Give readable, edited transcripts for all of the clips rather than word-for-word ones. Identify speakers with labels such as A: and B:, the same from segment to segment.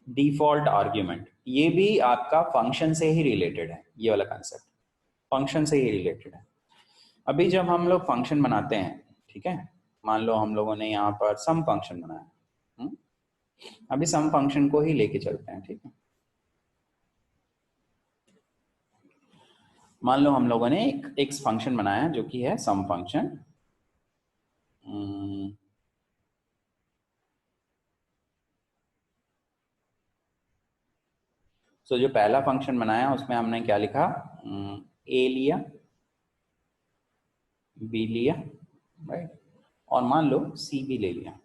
A: Default argument, ये भी आपका फंक्शन से ही रिलेटेड है, ये वाला कंसेप्ट फंक्शन से ही रिलेटेड है। अभी जब हम लोग फंक्शन बनाते हैं, ठीक है, मान लो हम लोगों ने यहाँ पर सम फंक्शन बनाया, अभी सम फंक्शन को ही लेके चलते हैं, ठीक है। मान लो हम लोगों ने एक फंक्शन बनाया जो कि है सम फंक्शन। सो जो पहला फंक्शन बनाया उसमें हमने क्या लिखा, ए लिया, बी लिया, राइट, और मान लो सी भी ले लिया।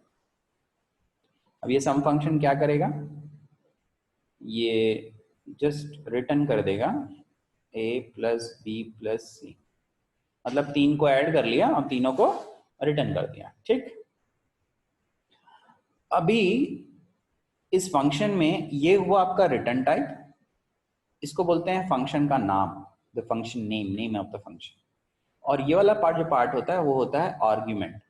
A: अब ये सम फंक्शन क्या करेगा, ये जस्ट रिटर्न कर देगा a प्लस बी प्लस सी, मतलब तीन को ऐड कर लिया और तीनों को रिटर्न कर दिया, ठीक। अभी इस फंक्शन में ये हुआ आपका रिटर्न टाइप, इसको बोलते हैं फंक्शन का नाम, the function name, name of the function. और ये वाला पार्ट जो पार्ट होता है वो होता है आर्ग्यूमेंट,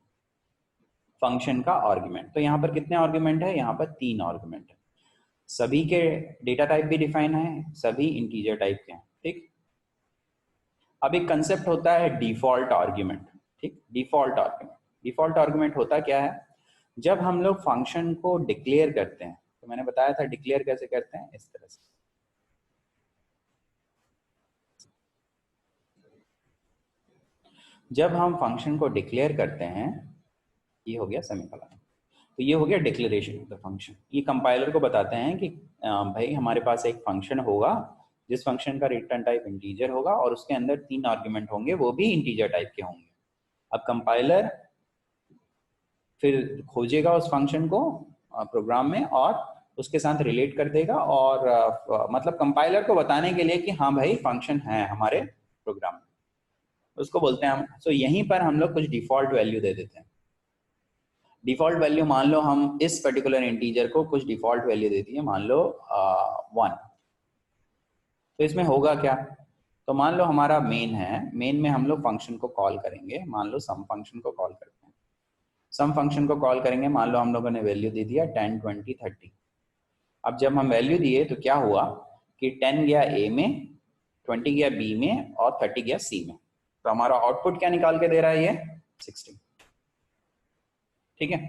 A: फंक्शन का आर्ग्यूमेंट। तो यहाँ पर कितने आर्ग्यूमेंट है, यहाँ पर 3 आर्ग्यूमेंट है, सभी के डेटा टाइप भी डिफाइन है, सभी इंटीजर टाइप के हैं, ठीक। अब एक कंसेप्ट होता है डिफॉल्ट आर्ग्यूमेंट, ठीक। डिफॉल्ट आर्ग्यूमेंट, डिफॉल्ट आर्ग्यूमेंट होता क्या है, जब हम लोग फंक्शन को डिक्लेयर करते हैं, तो मैंने बताया था डिक्लेयर कैसे करते हैं, इस तरह से। जब हम फंक्शन को डिक्लेयर करते हैं, ये हो गया सेमीकोलन, तो ये हो गया डिक्लेरेशन ऑफ द फंक्शन। ये कंपाइलर को बताते हैं कि भाई हमारे पास एक फंक्शन होगा जिस फंक्शन का रिटर्न टाइप इंटीजर होगा और उसके अंदर 3 आर्ग्यूमेंट होंगे, वो भी इंटीजर टाइप के होंगे। अब कंपाइलर फिर खोजेगा उस फंक्शन को प्रोग्राम में और उसके साथ रिलेट कर देगा, और मतलब कंपाइलर को बताने के लिए कि हाँ भाई फंक्शन है हमारे प्रोग्राम में, उसको बोलते हैं हम। सो यहीं पर हम लोग कुछ डिफॉल्ट वैल्यू दे देते हैं। डिफॉल्ट वैल्यू मान लो हम इस पर्टिकुलर इंटीजर को कुछ डिफॉल्ट वैल्यू दे दिए, मान लो 1। तो इसमें होगा क्या, तो मान लो हमारा मेन है, मेन में हम लोग फंक्शन को कॉल करेंगे, मान लो सम फंक्शन को कॉल करते हैं, सम फंक्शन को कॉल करेंगे, मान लो हम लोगों ने वैल्यू दे दिया 10, 20, 30। अब जब हम वैल्यू दिए तो क्या हुआ कि 10 गया ए में, 20 गया बी में और 30 गया सी में। तो हमारा आउटपुट क्या निकाल के दे रहा है, ये 16, ठीक है।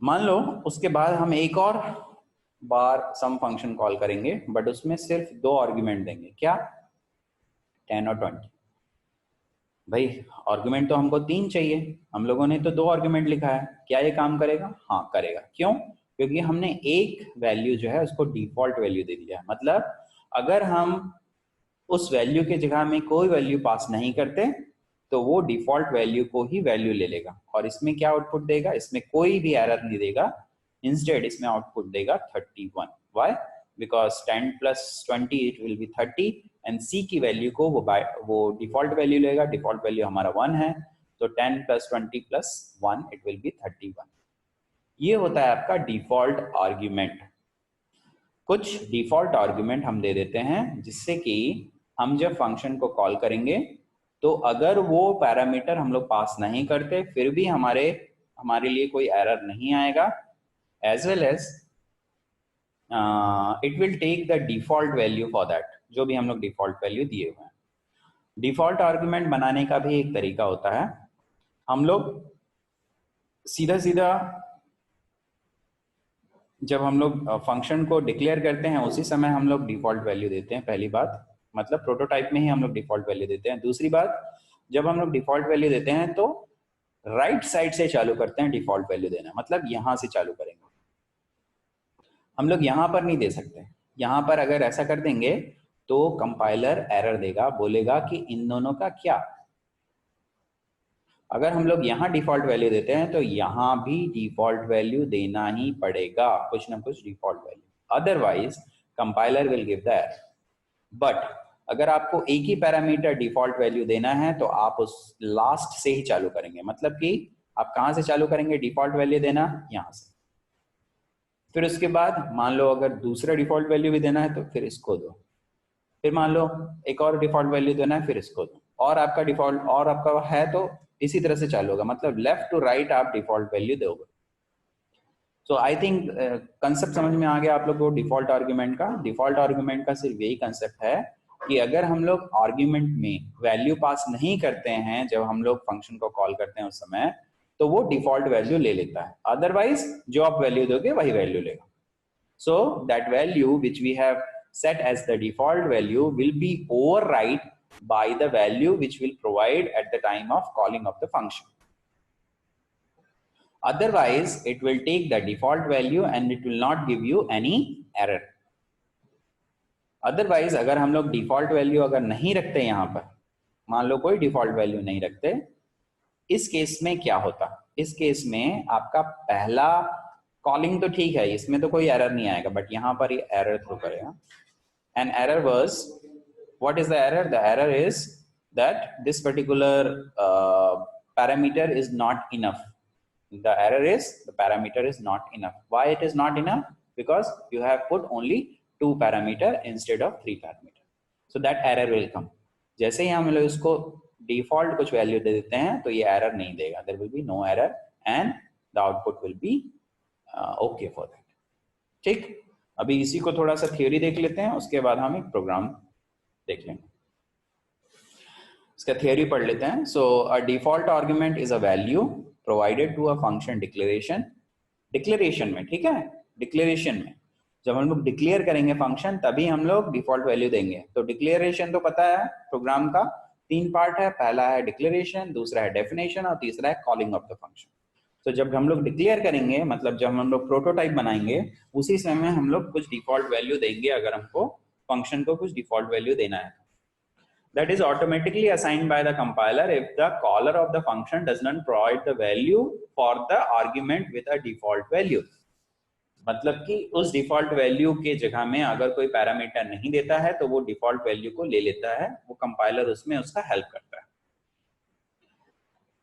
A: मान लो उसके बाद हम एक और बार सम फंक्शन कॉल करेंगे, बट उसमें सिर्फ 2 आर्ग्यूमेंट देंगे, क्या, 10 और 20। भाई आर्ग्यूमेंट तो हमको 3 चाहिए, हम लोगों ने तो 2 आर्ग्यूमेंट लिखा है, क्या ये काम करेगा, हाँ करेगा। क्यों, क्योंकि हमने एक वैल्यू जो है उसको डिफॉल्ट वैल्यू दे दिया है। मतलब अगर हम उस वैल्यू के जगह में कोई वैल्यू पास नहीं करते तो वो डिफॉल्ट वैल्यू को ही वैल्यू ले लेगा, और इसमें क्या आउटपुट देगा, इसमें कोई भी एरर नहीं देगा, इंस्टेड इसमें आउटपुट देगा 31। Why, because 10 plus 20 it will be 30, and C की वैल्यू को वो डिफॉल्ट वैल्यू लेगा, डिफॉल्ट वैल्यू हमारा 1 है, तो 10 plus 20 plus 1 it will be 31। ये होता है आपका डिफॉल्ट आर्ग्यूमेंट। कुछ डिफॉल्ट आर्ग्यूमेंट हम दे देते हैं जिससे कि हम जब फंक्शन को कॉल करेंगे तो अगर वो पैरामीटर हम लोग पास नहीं करते फिर भी हमारे लिए कोई एरर नहीं आएगा, as well as it will take the default value for that, जो भी हम लोग डिफॉल्ट वैल्यू दिए हुए हैं। डिफॉल्ट आर्ग्यूमेंट बनाने का भी एक तरीका होता है, हम लोग सीधा सीधा जब हम लोग फंक्शन को डिक्लेयर करते हैं उसी समय हम लोग डिफॉल्ट वैल्यू देते हैं, पहली बात, मतलब प्रोटोटाइप में ही हम लोग डिफॉल्ट वैल्यू देते हैं। दूसरी बात, जब हम लोग डिफॉल्ट वैल्यू देते हैं तो राइट साइड से चालू करते हैं डिफॉल्ट वैल्यू देना, मतलब यहां से चालू करेंगे, हम लोग यहां पर नहीं दे सकते। यहां पर अगर ऐसा कर देंगे तो कंपाइलर एरर देगा, बोलेगा कि इन दोनों का क्या। अगर हम लोग यहाँ डिफॉल्ट वैल्यू देते हैं तो यहाँ भी डिफॉल्ट वैल्यू देना ही पड़ेगा, कुछ ना कुछ default value, otherwise compiler will give the error. But अगर आपको एक ही पैरामीटर डिफॉल्ट वैल्यू देना है तो आप उस लास्ट से ही चालू करेंगे, मतलब कि आप कहां से चालू करेंगे डिफॉल्ट वैल्यू देना, यहां से। फिर उसके बाद मान लो अगर दूसरा डिफॉल्ट वैल्यू भी देना है तो फिर इसको दो, फिर मान लो एक और डिफॉल्ट वैल्यू देना है फिर इसको दो, और आपका डिफॉल्ट और आपका है तो इसी तरह से चालू होगा, मतलब लेफ्ट टू राइट आप डिफॉल्ट वैल्यू दोगे। सो आई थिंक कंसेप्ट समझ में आ गया आप लोग को डिफॉल्ट आर्ग्यूमेंट का। डिफॉल्ट आर्ग्यूमेंट का सिर्फ यही कंसेप्ट है कि अगर हम लोग आर्ग्यूमेंट में वैल्यू पास नहीं करते हैं जब हम लोग फंक्शन को कॉल करते हैं उस समय, तो वो डिफॉल्ट वैल्यू ले लेता है, अदरवाइज जो आप वैल्यू दोगे वही वैल्यू लेगा। So that value which we have set as the default value will be override by the value which will provide at the time of calling of the function. Otherwise it will take the default value and it will not give you any error. Otherwise अगर हम लोग default value अगर नहीं रखते यहाँ पर, मान लो कोई default value नहीं रखते, इस केस में क्या होता? इस केस में आपका पहला कॉलिंग तो ठीक है, इसमें तो कोई एरर नहीं आएगा, बट यहाँ पर ये एरर थ्रो करेगा। An error was, what is the error? The error is that this particular parameter is not enough. The error is the parameter is not enough. Why it is not enough? Because you have put only 2 parameter instead of 3 parameter. So that error will come. जैसे ही हम लोग इसको default कुछ value दे देते हैं तो ये error नहीं देगा. There will be no error and the output will be okay for that. ठीक? अभी इसी को थोड़ा सा थियोरी देख लेते हैं, उसके बाद हम एक प्रोग्राम देख लेंगे। इसका थियोरी पढ़ लेते हैं। So a default argument is a value provided to a function declaration. Declaration में, ठीक है, डिक्लेरेशन में जब हम लोग डिक्लेयर करेंगे फंक्शन तभी हम लोग डिफॉल्ट वैल्यू देंगे। तो डिक्लेरेशन तो पता है प्रोग्राम का 3 पार्ट है, पहला है डिक्लेरेशन, दूसरा है डेफिनेशन और तीसरा है कॉलिंग ऑफ द फंक्शन। तो जब हम लोग डिक्लेयर करेंगे, मतलब जब हम लोग प्रोटोटाइप बनाएंगे, उसी समय हम लोग कुछ डिफॉल्ट वैल्यू देंगे अगर हमको फंक्शन को कुछ डिफॉल्ट वैल्यू देना है। That is automatically assigned by the compiler if the caller of the function does not provide the value for the argument with a default value. मतलब कि उस डिफॉल्ट वैल्यू के जगह में अगर कोई पैरामीटर नहीं देता है तो वो डिफॉल्ट वैल्यू को ले लेता है, वो कंपाइलर उसमें उसका हेल्प करता है।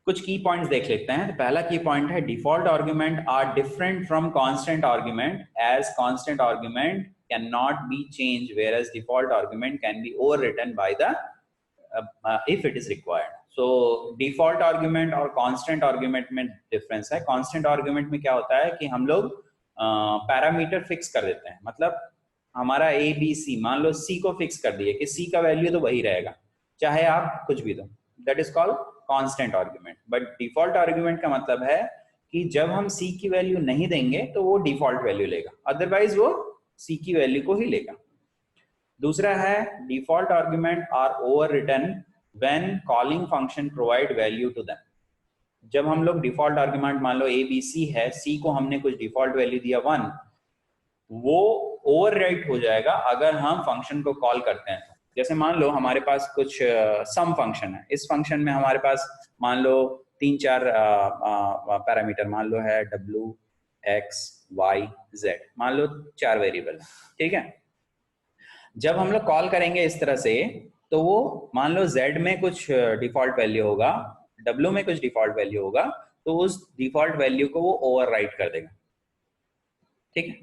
A: कुछ की पॉइंट्स देख लेते हैं। पहला की पॉइंट है default argument are different from constant argument as constant argument can not be change whereas default argument can be overwritten by the if it is required. So default argument और constant argument में difference है। Constant argument में क्या होता है कि हम लोग पैरामीटर फिक्स कर देते हैं, मतलब हमारा ए बी सी, मान लो सी को फिक्स कर दिए कि सी का वैल्यू तो वही रहेगा चाहे आप कुछ भी दो, that is called constant argument. But default argument का मतलब है कि जब हम सी की वैल्यू नहीं देंगे तो वो डिफॉल्ट वैल्यू लेगा, अदरवाइज वो सी की वैल्यू को ही लेगा। दूसरा है default argument are overwritten when calling function provide value to them. जब हम लोग डिफॉल्ट आर्गुमेंट, मान लो ए बी सी है, सी को हमने कुछ डिफॉल्ट वैल्यू दिया 1, वो ओवरराइट हो जाएगा अगर हम फंक्शन को कॉल करते हैं। जैसे मान लो हमारे पास कुछ सम फंक्शन है, इस फंक्शन में हमारे पास मान लो 3-4 पैरामीटर, मान लो है w, x, y, z, मान लो 4 वेरिएबल, ठीक है। जब हम लोग कॉल करेंगे इस तरह से तो वो मान लो z में कुछ डिफॉल्ट वैल्यू होगा, w में कुछ डिफॉल्ट वैल्यू होगा, तो उस डिफॉल्ट वैल्यू को वो ओवरराइट कर देगा, ठीक है।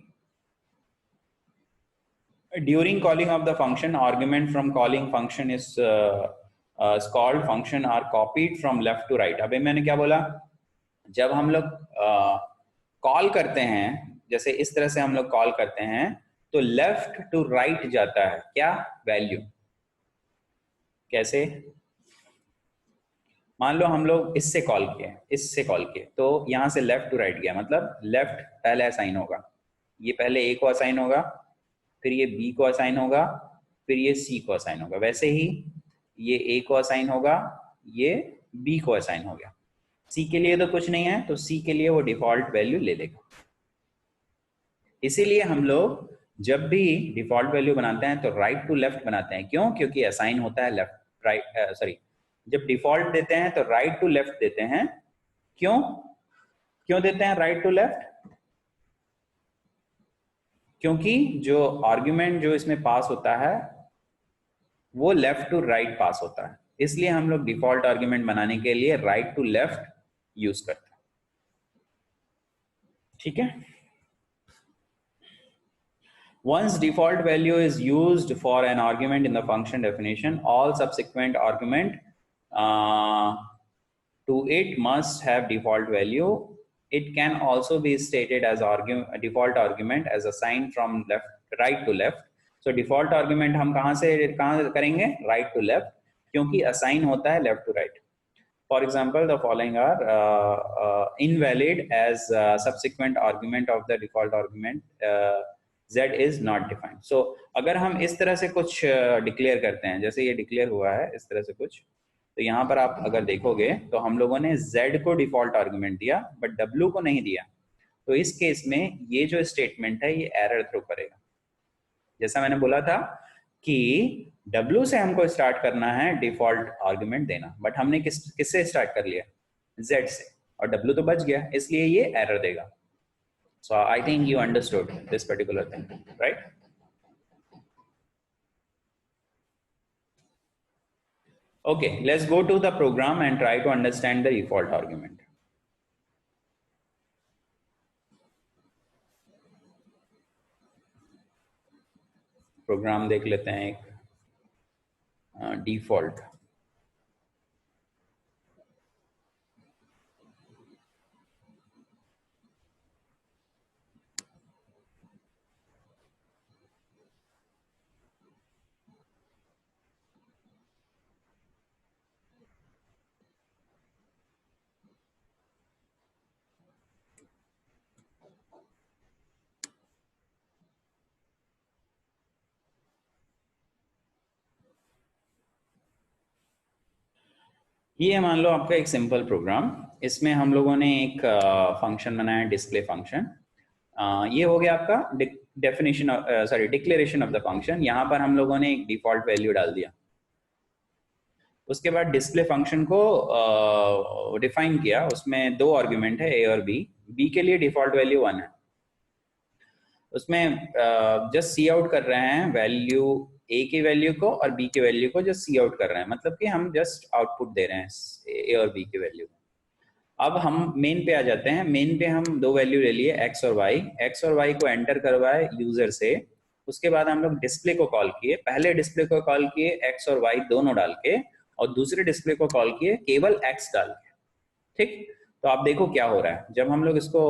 A: During calling of the function, argument from calling function is called function are copied from left to right. अभी मैंने क्या बोला, जब हम लोग कॉल करते हैं, जैसे इस तरह से हम लोग कॉल करते हैं तो लेफ्ट टू राइट जाता है क्या वैल्यू। कैसे? मान लो हम लोग इससे कॉल किए, इससे कॉल किए, तो यहां से लेफ्ट टू राइट गया, मतलब लेफ्ट पहले असाइन होगा, ये पहले ए को असाइन होगा, फिर ये बी को असाइन होगा, फिर ये सी को असाइन होगा। वैसे ही ये ए को असाइन होगा, ये बी को असाइन हो गया। सी के लिए तो कुछ नहीं है, तो सी के लिए वो डिफॉल्ट वैल्यू ले लेगा। इसीलिए हम लोग जब भी डिफॉल्ट वैल्यू बनाते हैं तो राइट टू लेफ्ट बनाते हैं। क्यों? क्योंकि असाइन होता है लेफ्ट राइट, सॉरी, जब डिफॉल्ट देते हैं तो राइट टू लेफ्ट देते हैं। क्यों क्यों देते हैं राइट टू लेफ्ट? क्योंकि जो आर्ग्यूमेंट जो इसमें पास होता है वो लेफ्ट टू राइट पास होता है, इसलिए हम लोग डिफॉल्ट आर्ग्यूमेंट बनाने के लिए राइट टू लेफ्ट यूज करते हैं, ठीक है। Once default value is used for an argument in the function definition, all subsequent argument to it must have default value it can also be stated as default argument as assigned from right to left. So default argument हम कहाँ करेंगे? right to left, क्योंकि assign होता है left to right. For example, the following are invalid as subsequent argument of the default argument z is not defined. So अगर हम इस तरह से कुछ डिक्लेयर करते हैं, जैसे ये डिक्लेयर हुआ है इस तरह से कुछ, तो यहाँ पर आप अगर देखोगे तो हम लोगों ने z को डिफॉल्ट आर्गुमेंट दिया बट w को नहीं दिया, तो इस केस में ये जो स्टेटमेंट है ये एरर थ्रो करेगा। जैसा मैंने बोला था कि W से हमको स्टार्ट करना है डिफॉल्ट आर्गुमेंट देना, बट हमने किससे स्टार्ट कर लिया? Z से, और W तो बच गया, इसलिए ये एरर देगा। So I think you understood this particular thing, right? Okay, let's go to the program and try to understand the default argument. Program देख लेते हैं एक डिफॉल्ट। ये मान लो आपका एक सिंपल प्रोग्राम, इसमें हम लोगों ने एक फंक्शन बनाया डिस्प्ले फंक्शन। ये हो गया आपका definition sorry declaration of the function. यहाँ पर हम लोगों ने एक डिफॉल्ट वैल्यू डाल दिया। उसके बाद डिस्प्ले फंक्शन को डिफाइन किया, उसमें दो आर्ग्यूमेंट है ए और बी। बी के लिए डिफॉल्ट वैल्यू 1 है, उसमें जस्ट सी आउट कर रहे हैं वैल्यू ए की वैल्यू को और बी की वैल्यू को जस्ट सी आउट कर रहे हैं, मतलब कि हम जस्ट आउटपुट दे रहे हैं ए और बी की वैल्यू। अब हम मेन पे आ जाते हैं। मेन पे हम दो वैल्यू ले लिए एक्स और वाई। एक्स और वाई को एंटर करवाए यूजर से, उसके बाद हम लोग डिस्प्ले को कॉल किए। पहले डिस्प्ले को कॉल किए एक्स और वाई दोनों डाल के, और दूसरे डिस्प्ले को कॉल किए केवल एक्स डाल के। ठीक, तो आप देखो क्या हो रहा है। जब हम लोग इसको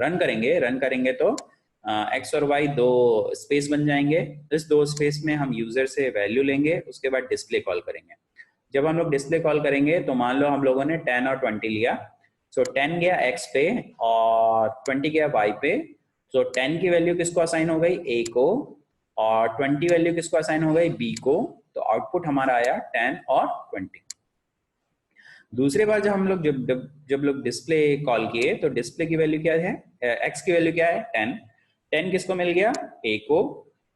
A: रन करेंगे तो एक्स और वाई दो स्पेस बन जाएंगे। इस दो स्पेस में हम यूजर से वैल्यू लेंगे, उसके बाद डिस्प्ले कॉल करेंगे। जब हम लोग डिस्प्ले कॉल करेंगे तो मान लो हम लोगों ने 10 और 20 लिया, सो 10 गया एक्स पे और 20 गया वाई पे। सो 10 की वैल्यू किसको असाइन हो गई? ए को, और 20 वैल्यू किसको असाइन हो गई? बी को। तो आउटपुट हमारा आया 10 और 20। दूसरे बार जब हम लोग जब लोग डिस्प्ले कॉल किए तो डिस्प्ले की वैल्यू क्या है? एक्स की वैल्यू क्या है? 10। 10 किसको मिल गया? ए को,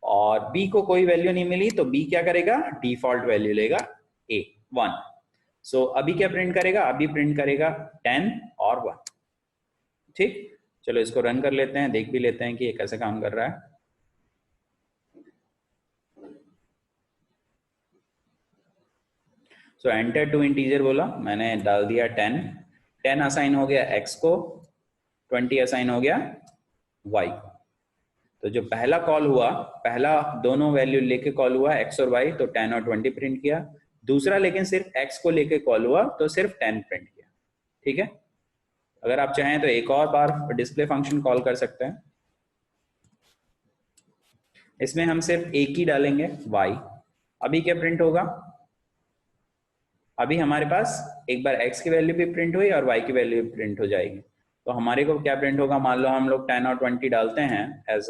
A: और बी को कोई वैल्यू नहीं मिली, तो बी क्या करेगा? डिफॉल्ट वैल्यू लेगा ए 1। सो अभी क्या प्रिंट करेगा? अभी प्रिंट करेगा 10 और 1। ठीक, चलो इसको रन कर लेते हैं, देख भी लेते हैं कि ये कैसे काम कर रहा है। सो एंटर टू इंटीजर बोला, मैंने डाल दिया 10। 10 असाइन हो गया एक्स को, 20 असाइन हो गया वाई को। तो जो पहला कॉल हुआ, पहला दोनों वैल्यू लेके कॉल हुआ एक्स और वाई, तो 10 और 20 प्रिंट किया। दूसरा लेकिन सिर्फ एक्स को लेके कॉल हुआ तो सिर्फ 10 प्रिंट किया। ठीक है, अगर आप चाहें तो एक और बार डिस्प्ले फंक्शन कॉल कर सकते हैं। इसमें हम सिर्फ एक ही डालेंगे y। अभी क्या प्रिंट होगा? अभी हमारे पास एक बार x की वैल्यू भी प्रिंट हुई और y की वैल्यू भी प्रिंट हो जाएगी। तो हमारे को क्या प्रिंट होगा? मान लो हम लोग 10 और 20 डालते हैं एज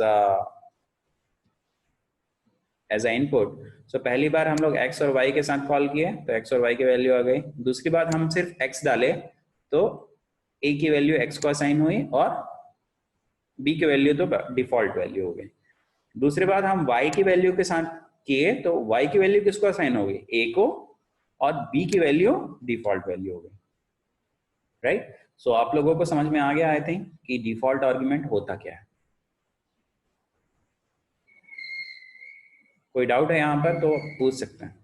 A: अ इनपुट। सो पहली बार हम लोग x और y के साथ कॉल किए तो x और y की वैल्यू आ गई। दूसरी बार हम सिर्फ x डाले तो a की वैल्यू x को असाइन हुई और b की वैल्यू तो डिफॉल्ट वैल्यू हो गई। दूसरी बार हम y की वैल्यू के साथ किए तो y की वैल्यू किसको असाइन हो गई? a को, और b की वैल्यू डिफॉल्ट वैल्यू हो गई। राइट, सो आप लोगों को समझ में आ गया आई थिंक कि डिफॉल्ट आर्गुमेंट होता क्या है। कोई डाउट है यहाँ पर तो पूछ सकते हैं।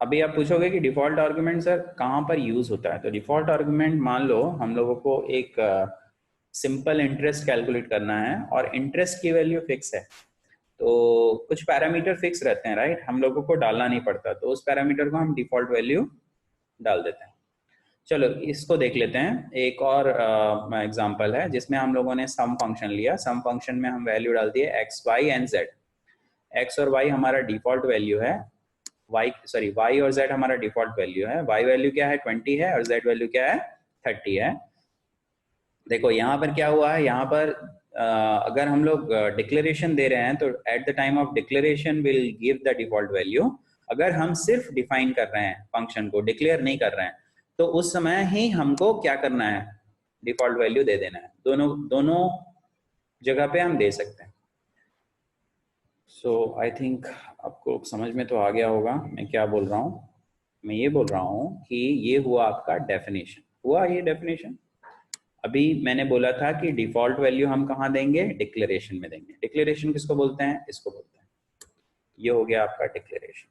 A: अभी आप पूछोगे कि डिफॉल्ट आर्गुमेंट सर कहाँ पर यूज होता है, तो डिफॉल्ट आर्गुमेंट मान लो हम लोगों को एक सिंपल इंटरेस्ट कैलकुलेट करना है और इंटरेस्ट की वैल्यू फिक्स है, तो कुछ पैरामीटर फिक्स रहते हैं राइट, हम लोगों को डालना नहीं पड़ता, तो उस पैरामीटर को हम डिफॉल्ट वैल्यू डाल देते हैं। चलो इसको देख लेते हैं, एक और एग्जांपल है जिसमें हम लोगों ने सम फंक्शन लिया, सम फंक्शन में हम वैल्यू डाल दिए X Y and Z. X और वाई हमारा डिफॉल्ट वैल्यू है, वाई और जेड हमारा डिफॉल्ट वैल्यू है। वाई वैल्यू क्या है 20 है और जेड वैल्यू क्या है 30 है। देखो यहाँ पर क्या हुआ है, यहाँ पर अगर हम लोग डिक्लेरेशन दे रहे हैं तो at the time of declaration will give the default value. अगर हम सिर्फ डिफाइन कर रहे हैं फंक्शन को, डिक्लेयर नहीं कर रहे हैं, तो उस समय ही हमको क्या करना है, डिफॉल्ट वैल्यू दे देना है। दोनों जगह पे हम दे सकते हैं। सो आई थिंक आपको समझ में तो आ गया होगा मैं क्या बोल रहा हूँ। मैं ये बोल रहा हूँ कि ये हुआ आपका डेफिनेशन, हुआ ये डेफिनेशन। अभी मैंने बोला था कि डिफॉल्ट वैल्यू हम कहाँ देंगे, डिक्लेरेशन में देंगे। डिक्लेरेशन किसको बोलते हैं, इसको बोलते हैं। ये हो गया आपका डिक्लेरेशन।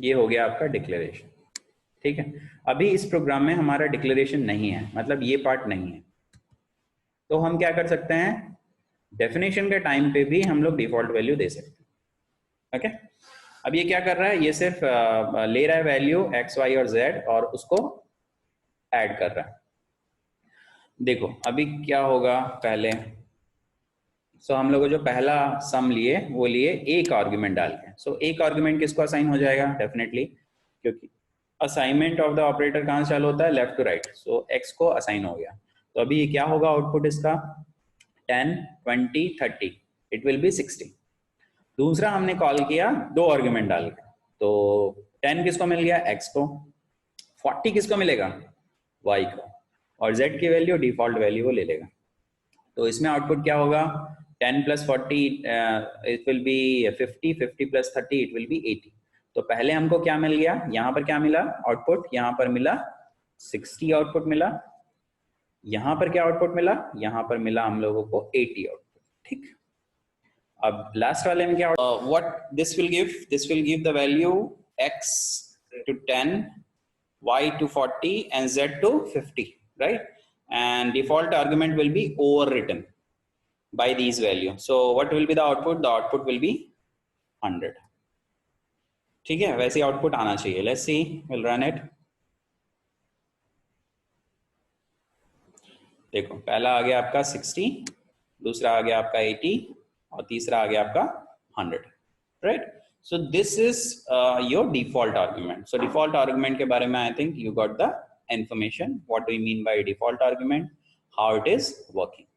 A: ये हो गया आपका डिक्लेरेशन, ठीक है। अभी इस प्रोग्राम में हमारा डिक्लेरेशन नहीं है, मतलब ये पार्ट नहीं है, तो हम क्या कर सकते हैं, डेफिनेशन के टाइम पे भी हम लोग डिफॉल्ट वैल्यू दे सकते हैं। ओके, अब ये क्या कर रहा है, ये सिर्फ ले रहा है वैल्यू एक्स वाई और जेड और उसको ऐड कर रहा है। देखो अभी क्या होगा, पहले सो हम लोग जो पहला सम लिए वो लिए एक आर्ग्यूमेंट डाल के। सो एक आर्ग्यूमेंट किसको असाइन हो जाएगा, डेफिनेटली, क्योंकि असाइनमेंट ऑफ द ऑपरेटर कहाँ से चालू होता है, left to right. So X को असाइन हो गया, तो अभी क्या होगा आउटपुट इसका 10, 20, 30, इट विल बी 60। दूसरा हमने कॉल किया दो आर्ग्यूमेंट डाल के, तो 10 किसको मिल गया, एक्स को, 40 किसको मिलेगा, वाई को, और जेड की वैल्यू डिफॉल्ट वैल्यू वो ले लेगा। तो इसमें आउटपुट क्या होगा, 10 plus 40 it will be 50, 50 plus 30 it will be 80। तो पहले हमको क्या मिल गया, यहाँ पर क्या मिला आउटपुट, यहाँ पर मिला 60 आउटपुट मिला, यहाँ पर क्या आउटपुट मिला, यहाँ पर मिला हम लोगों को 80 आउटपुट, ठीक। अब लास्ट वाले में क्या, what this will give the value x to 10, y to 40 and z to 50, right? And default argument will be overwritten by these value. So what will be the output? The output will be 100, ठीक है, वैसे output आना चाहिए। Let's see, we'll run it। देखो पहला आ गया आपका 60, दूसरा आ गया आपका 80 और तीसरा आ गया आपका 100, right. So this is your default argument। So default argument के बारे में I think you got the information, what do you mean by default argument, how it is working।